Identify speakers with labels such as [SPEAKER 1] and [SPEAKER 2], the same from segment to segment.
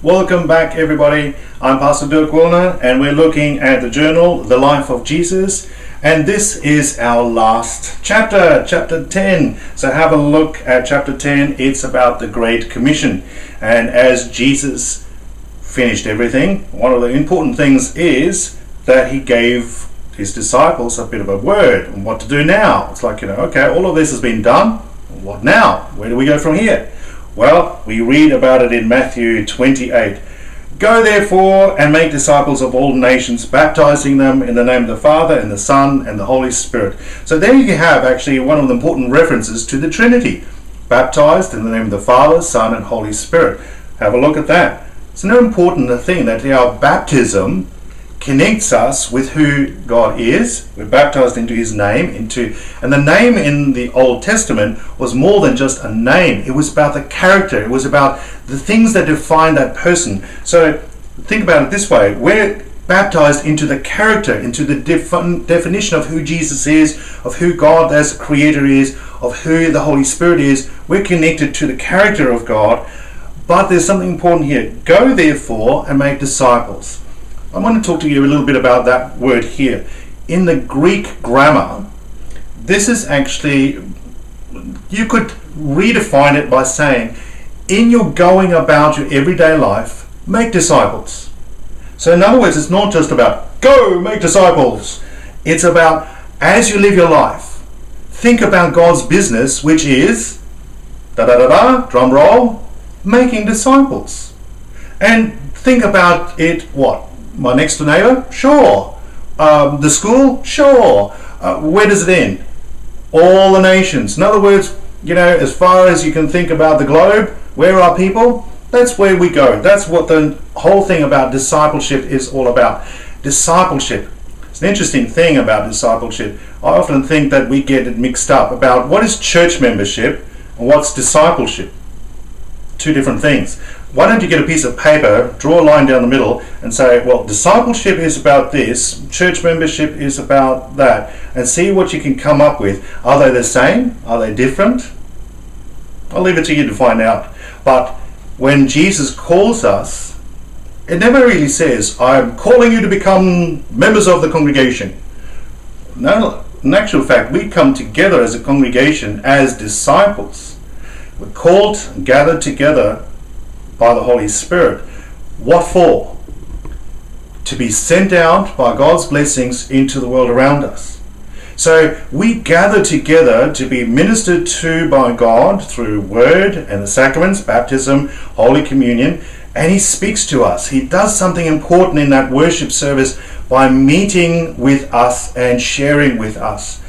[SPEAKER 1] Welcome back, everybody. I'm Pastor Dirk Willner, and we're looking at the journal, The Life of Jesus. And this is our last chapter, chapter 10. So have a look at chapter 10. It's about the Great Commission. And as Jesus finished everything, one of the important things is that he gave his disciples a bit of a word on what to do now. It's like, okay, all of this has been done. What now? Where do we go from here? Well, we read about it in Matthew 28. Go therefore and make disciples of all nations, baptizing them in the name of the Father and the Son and the Holy Spirit. So there you have actually one of the important references to the Trinity. Baptized in the name of the Father, Son and Holy Spirit. Have a look at that. It's an important thing that our baptism connects us with who God is. We're baptized into his name, and the name in the Old Testament was more than just a name. It was about the character. It was about the things that define that person. So think about it this way. We're baptized into the character, into the definition of who Jesus is, of who God as a creator is, of who the Holy Spirit is. We're connected to the character of God. But there's something important here. Go therefore and make disciples. I want to talk to you a little bit about that word here. In the Greek grammar, this is actually, you could redefine it by saying, in your going about your everyday life, make disciples. So in other words, it's not just about, go make disciples. It's about, as you live your life, think about God's business, which is, drum roll, making disciples. And think about it, what? My next door neighbor? Sure. The school? Sure. Where does it end? All the nations. In other words, as far as you can think about the globe, where are people? That's where we go. That's what the whole thing about discipleship is all about. Discipleship. It's an interesting thing about discipleship. I often think that we get it mixed up about what is church membership and what's discipleship. Two different things. Why don't you get a piece of paper, draw a line down the middle and say, well, discipleship is about this, church membership is about that, and see what you can come up with. Are they the same? Are they different? I'll leave it to you to find out. But when Jesus calls us, it never really says, I'm calling you to become members of the congregation. No, in actual fact, we come together as a congregation as disciples. We're called and gathered together by the Holy Spirit. What for? To be sent out by God's blessings into the world around us. So we gather together to be ministered to by God through word and the sacraments, baptism, Holy Communion, and he speaks to us. He does something important in that worship service by meeting with us and sharing with us.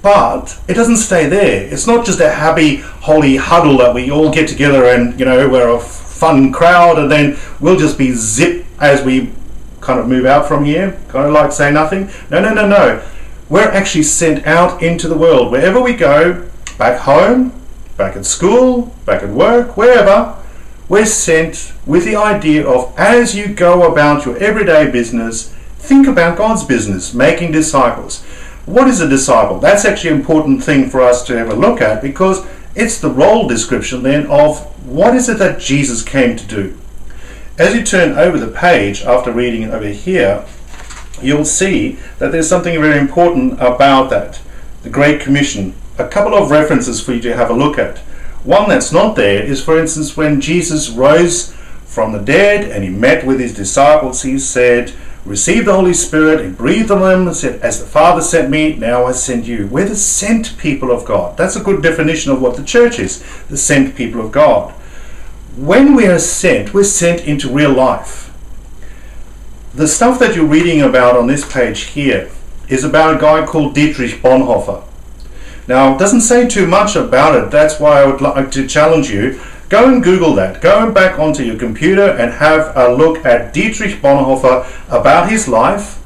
[SPEAKER 1] But it doesn't stay there. It's not just a happy, holy huddle that we all get together and, we're a fun crowd and then we'll just be zip as we kind of move out from here, kind of like say nothing. No. We're actually sent out into the world. Wherever we go, back home, back at school, back at work, wherever, we're sent with the idea of, as you go about your everyday business, think about God's business, making disciples. What is a disciple? That's actually an important thing for us to have a look at, because it's the role description then of what is it that Jesus came to do. As you turn over the page after reading it over here, you'll see that there's something very important about that, the Great Commission. A couple of references for you to have a look at. One that's not there is, for instance, when Jesus rose from the dead and he met with his disciples, he said, receive the Holy Spirit, and breathed on them and said, as the Father sent me, now I send you. We're the sent people of God. That's a good definition of what the church is, the sent people of God. When we are sent, we're sent into real life. The stuff that you're reading about on this page here is about a guy called Dietrich Bonhoeffer. Now, it doesn't say too much about it. That's why I would like to challenge you. Go and Google that. Go back onto your computer and have a look at Dietrich Bonhoeffer, about his life,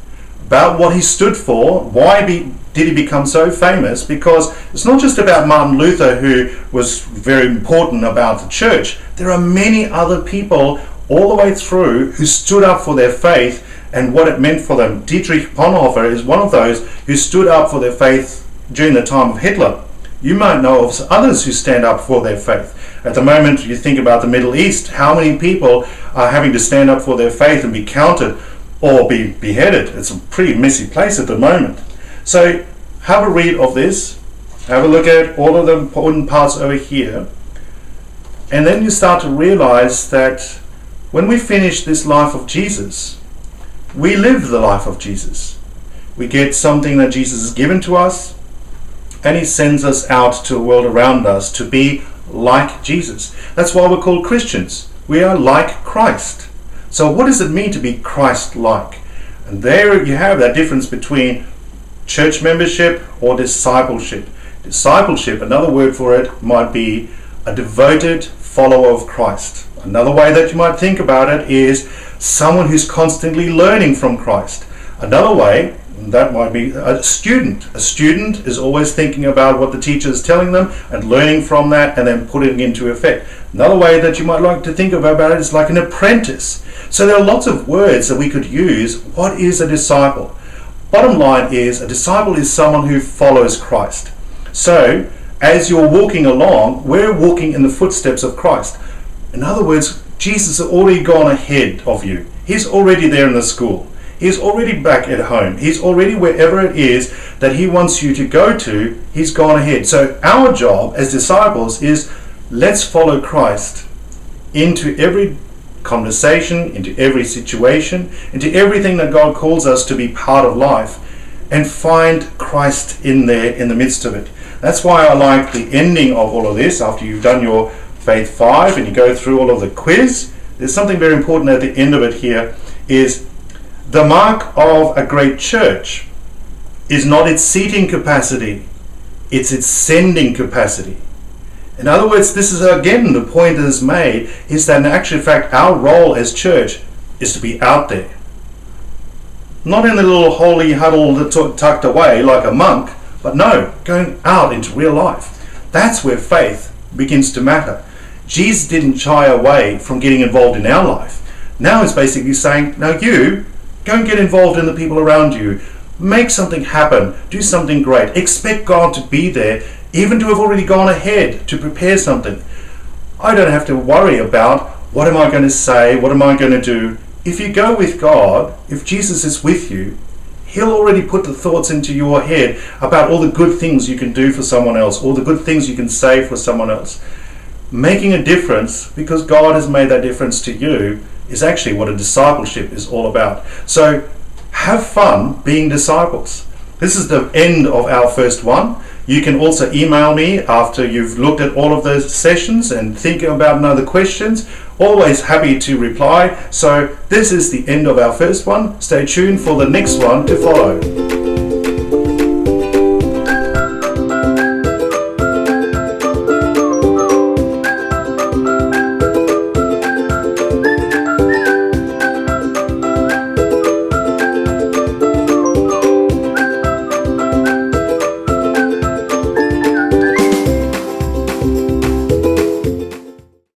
[SPEAKER 1] about what he stood for, why did he become so famous, because it's not just about Martin Luther, who was very important about the church. There are many other people all the way through who stood up for their faith and what it meant for them. Dietrich Bonhoeffer is one of those who stood up for their faith during the time of Hitler. You might know of others who stand up for their faith. At the moment, you think about the Middle East, how many people are having to stand up for their faith and be counted or be beheaded? It's a pretty messy place at the moment. So have a read of this, have a look at all of the important parts over here, and then you start to realize that when we finish this life of Jesus, we live the life of Jesus. We get something that Jesus has given to us, and he sends us out to the world around us to be like Jesus. That's why we're called Christians. We are like Christ. So what does it mean to be Christ-like? And there you have that difference between church membership or discipleship. Discipleship, another word for it, might be a devoted follower of Christ. Another way that you might think about it is someone who's constantly learning from Christ. Another way, that might be a student. A student is always thinking about what the teacher is telling them and learning from that and then putting it into effect. Another way that you might like to think about it is like an apprentice. So there are lots of words that we could use. What is a disciple? Bottom line is, a disciple is someone who follows Christ. So as you're walking along, we're walking in the footsteps of Christ. In other words, Jesus has already gone ahead of you. He's already there in the school. He's already back at home. He's already wherever it is that he wants you to go to. He's gone ahead. So our job as disciples is, let's follow Christ into every conversation, into every situation, into everything that God calls us to be part of life, and find Christ in there in the midst of it. That's why I like the ending of all of this. After you've done your Faith 5 and you go through all of the quiz, there's something very important at the end of it here, is the mark of a great church is not its seating capacity, it's its sending capacity. In other words, this is again the point that is made, is that in actual fact our role as church is to be out there. Not in the little holy huddle tucked away like a monk, but no, going out into real life. That's where faith begins to matter. Jesus didn't shy away from getting involved in our life. Now he's basically saying, now you, go and get involved in the people around you. Make something happen. Do something great. Expect God to be there, even to have already gone ahead to prepare something. I don't have to worry about what am I going to say, what am I going to do. If you go with God, if Jesus is with you, he'll already put the thoughts into your head about all the good things you can do for someone else, all the good things you can say for someone else. Making a difference, because God has made that difference to you, is actually what a discipleship is all about. So have fun being disciples. This is the end of our first one. You can also email me after you've looked at all of those sessions and thinking about another questions. Always happy to reply. So this is the end of our first one. Stay tuned for the next one to follow.